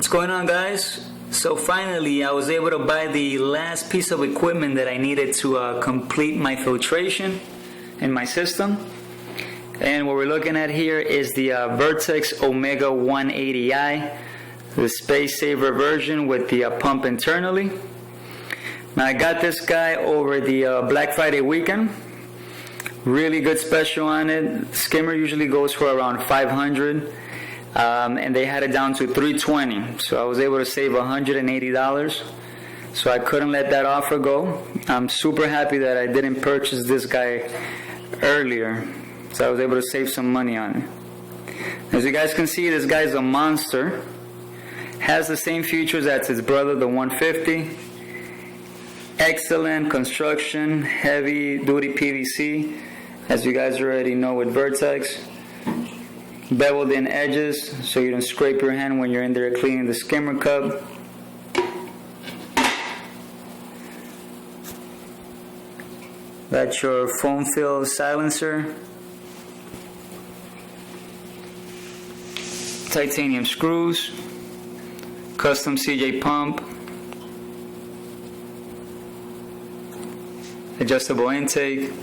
What's going on, guys? So finally I was able to buy the last piece of equipment that I needed to complete my filtration in my system. And what we're looking at here is the Vertex Omega 180i, the space saver version with the pump internally. Now I got this guy over the Black Friday weekend. Really good special on it. Skimmer usually goes for around $500. And they had it down to $320, so I was able to save $180. So I couldn't let that offer go. I'm super happy that I didn't purchase this guy earlier, so I was able to save some money on it. As you guys can see, this guy's a monster. Has the same features as his brother, the 150. Excellent construction, heavy duty PVC, as you guys already know with Vertex. Beveled in edges so you don't scrape your hand when you're in there cleaning the skimmer cup. That's your foam filled silencer. Titanium screws. Custom CJ pump. Adjustable intake.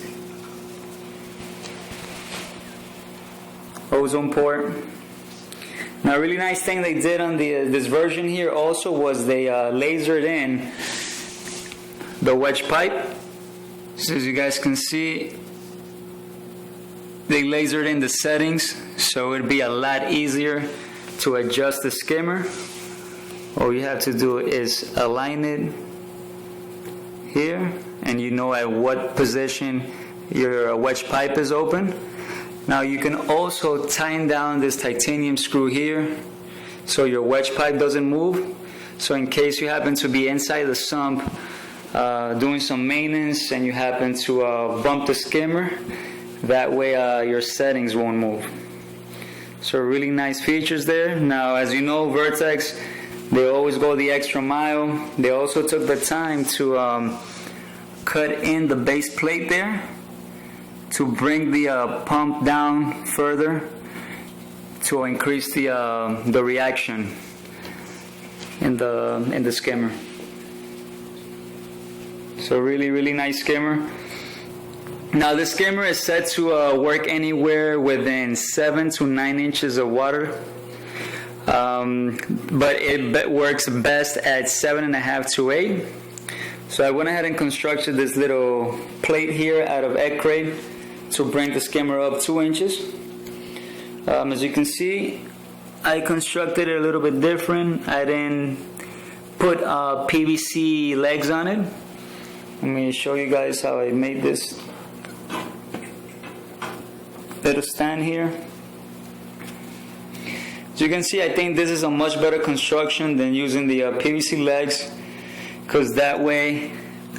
Ozone port. Now, a really nice thing they did on this version here also was they lasered in the wedge pipe. So as you guys can see, they lasered in the settings, so it'd be a lot easier to adjust the skimmer. All you have to do is align it here, and you know at what position your wedge pipe is open. Now you can also tighten down this titanium screw here so your wedge pipe doesn't move. So in case you happen to be inside the sump doing some maintenance and you happen to bump the skimmer, that way your settings won't move. So really nice features there. Now, as you know, Vertex, they always go the extra mile. They also took the time to cut in the base plate there to bring the pump down further to increase the reaction in the skimmer. So really nice skimmer. Now this skimmer is set to work anywhere within 7 to 9 inches of water, but it works best at 7.5 to 8. So I went ahead and constructed this little plate here out of egg crate to bring the skimmer up 2 inches. As you can see, I constructed it a little bit different. I didn't put PVC legs on it. Let me show you guys how I made this little stand here. As you can see, I think this is a much better construction than using the PVC legs, because that way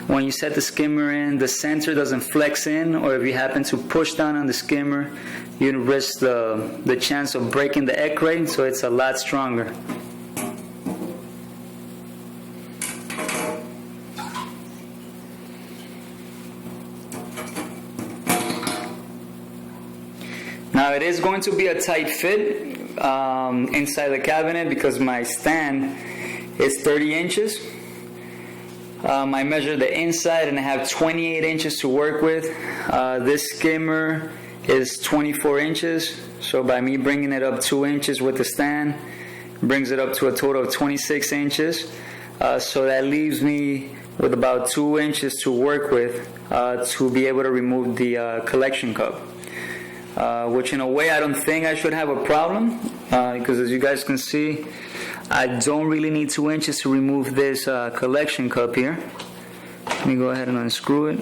when you set the skimmer in, the center doesn't flex in, or if you happen to push down on the skimmer, you risk the chance of breaking the egg crate, so it's a lot stronger. Now it is going to be a tight fit inside the cabinet because my stand is 30 inches. I measured the inside and I have 28 inches to work with. This skimmer is 24 inches, so by me bringing it up 2 inches with the stand, brings it up to a total of 26 inches. So that leaves me with about 2 inches to work with to be able to remove the collection cup. Which in a way I don't think I should have a problem, because as you guys can see, I don't really need 2 inches to remove this collection cup here. Let me go ahead and unscrew it.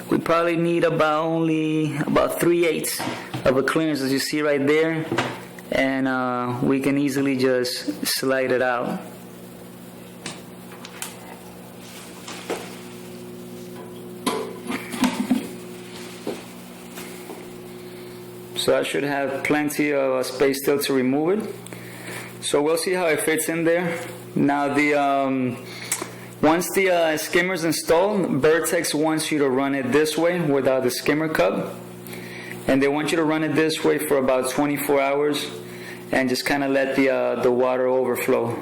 We probably need about 3/8 of a clearance, as you see right there, and we can easily just slide it out. So I should have plenty of space still to remove it. So we'll see how it fits in there. Now once the skimmer is installed, Vertex wants you to run it this way without the skimmer cup. And they want you to run it this way for about 24 hours and just kind of let the water overflow.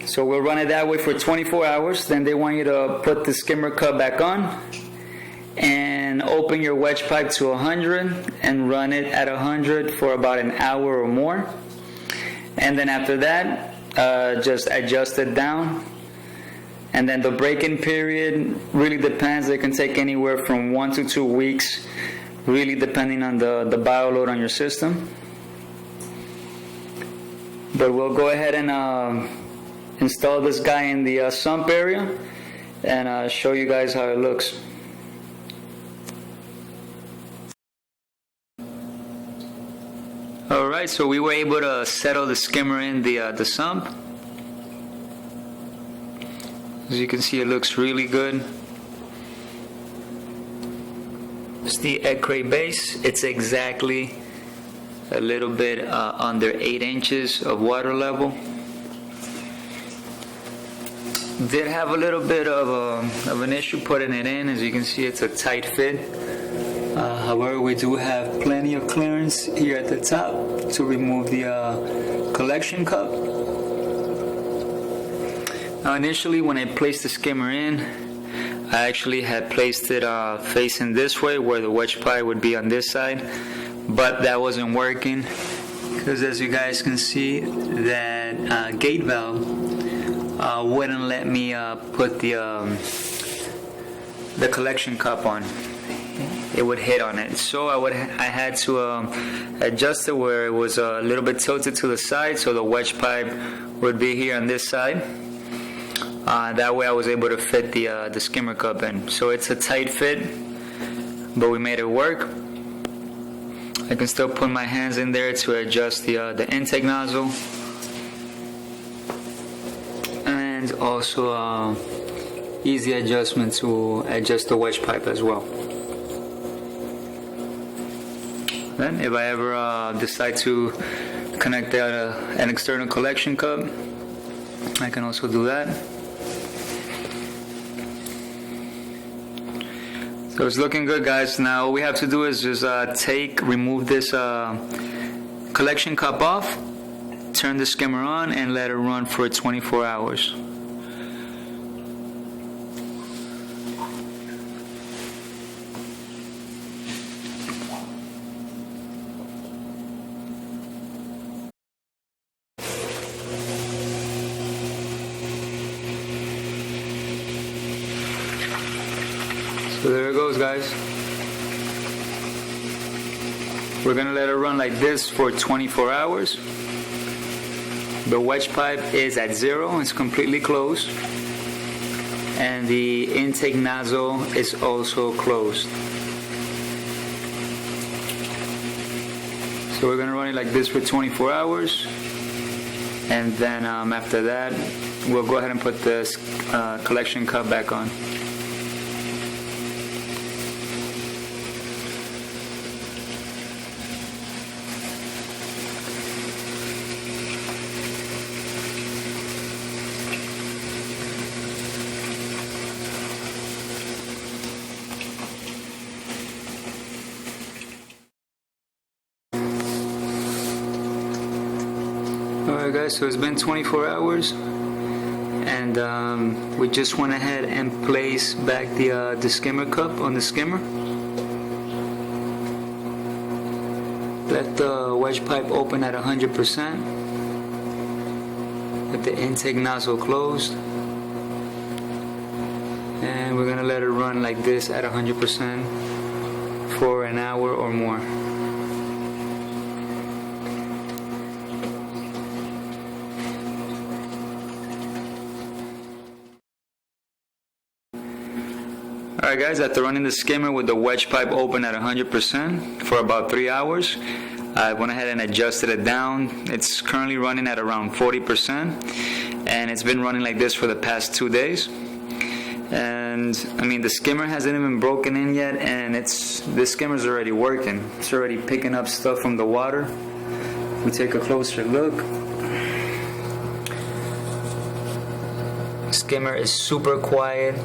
So we'll run it that way for 24 hours. Then they want you to put the skimmer cup back on and open your wedge pipe to 100 and run it at 100 for about an hour or more. And then after that, just adjust it down. And then the break-in period really depends. It can take anywhere from 1 to 2 weeks, really depending on the bioload on your system. But we'll go ahead and install this guy in the sump area and show you guys how it looks. Alright, so we were able to settle the skimmer in the sump. As you can see, it looks really good. It's the egg crate base. It's exactly a little bit under 8 inches of water level. Did have a little bit of an issue putting it in. As you can see, it's a tight fit. However, we do have plenty of clearance here at the top to remove the collection cup. Now, initially when I placed the skimmer in, I actually had placed it facing this way where the wedge pipe would be on this side, but that wasn't working because, as you guys can see, that gate valve wouldn't let me put the collection cup on. It would hit on it, so I had to adjust it where it was a little bit tilted to the side, so the wedge pipe would be here on this side. That way I was able to fit the skimmer cup in. So it's a tight fit, but we made it work. I can still put my hands in there to adjust the intake nozzle, and also easy adjustment to adjust the wedge pipe as well. Then if I ever decide to connect an external collection cup, I can also do that. So it's looking good, guys. Now all we have to do is just remove this collection cup off, turn the skimmer on, and let it run for 24 hours. So there it goes, guys. We're going to let it run like this for 24 hours. The wedge pipe is at 0, it's completely closed. And the intake nozzle is also closed. So we're going to run it like this for 24 hours. And then after that, we'll go ahead and put this collection cup back on. Alright guys, so it's been 24 hours and we just went ahead and placed back the skimmer cup on the skimmer. Let the wedge pipe open at 100%. Let the intake nozzle closed. And we're going to let it run like this at 100% for an hour or more. Alright guys, after running the skimmer with the wedge pipe open at 100% for about 3 hours, I went ahead and adjusted it down. It's currently running at around 40%, and it's been running like this for the past 2 days. And I mean, the skimmer hasn't even broken in yet, and this skimmer's already working. It's already picking up stuff from the water. We take a closer look. Skimmer is super quiet.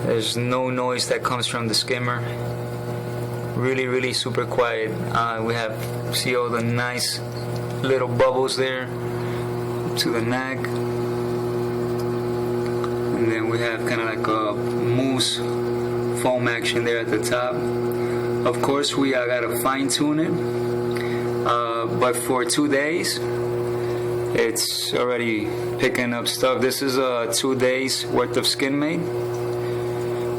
There's no noise that comes from the skimmer. really super quiet. We have, see all the nice little bubbles there to the neck, and then we have kind of like a mousse foam action there at the top. Of course, we gotta fine tune it, but for 2 days it's already picking up stuff. This is 2 days worth of skin made,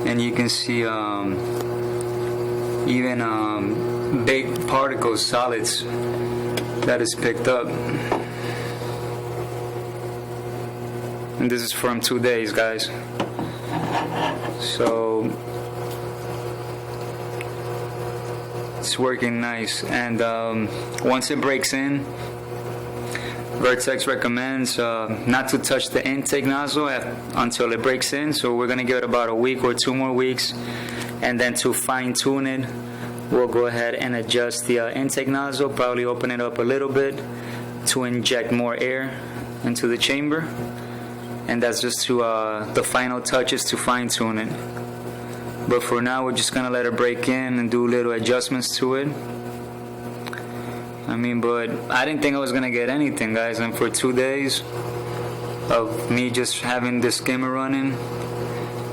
and you can see even big particles, solids that is picked up. And this is from 2 days, guys. So it's working nice. And once it breaks in, Vertex recommends not to touch the intake nozzle until it breaks in. So we're gonna give it about a week or 2 more weeks, and then to fine tune it, we'll go ahead and adjust the intake nozzle, probably open it up a little bit to inject more air into the chamber, and that's just to the final touches to fine tune it. But for now, we're just gonna let it break in and do little adjustments to it. I mean, but I didn't think I was gonna get anything, guys, and for 2 days of me just having the skimmer running,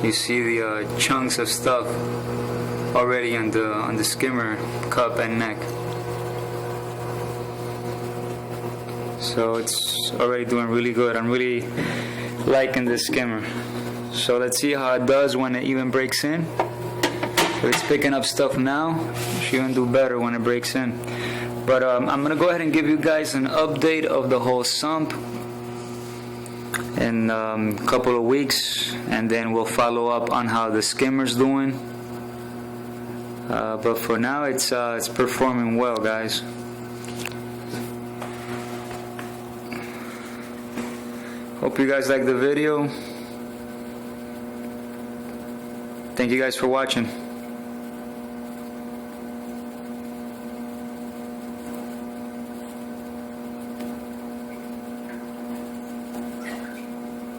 you see the chunks of stuff already on the skimmer cup and neck. So it's already doing really good. I'm really liking this skimmer. So let's see how it does when it even breaks in. If it's picking up stuff now, it should even do better when it breaks in. But I'm gonna go ahead and give you guys an update of the whole sump in a couple of weeks, and then we'll follow up on how the skimmer's doing. But for now, it's performing well, guys. Hope you guys like the video. Thank you guys for watching.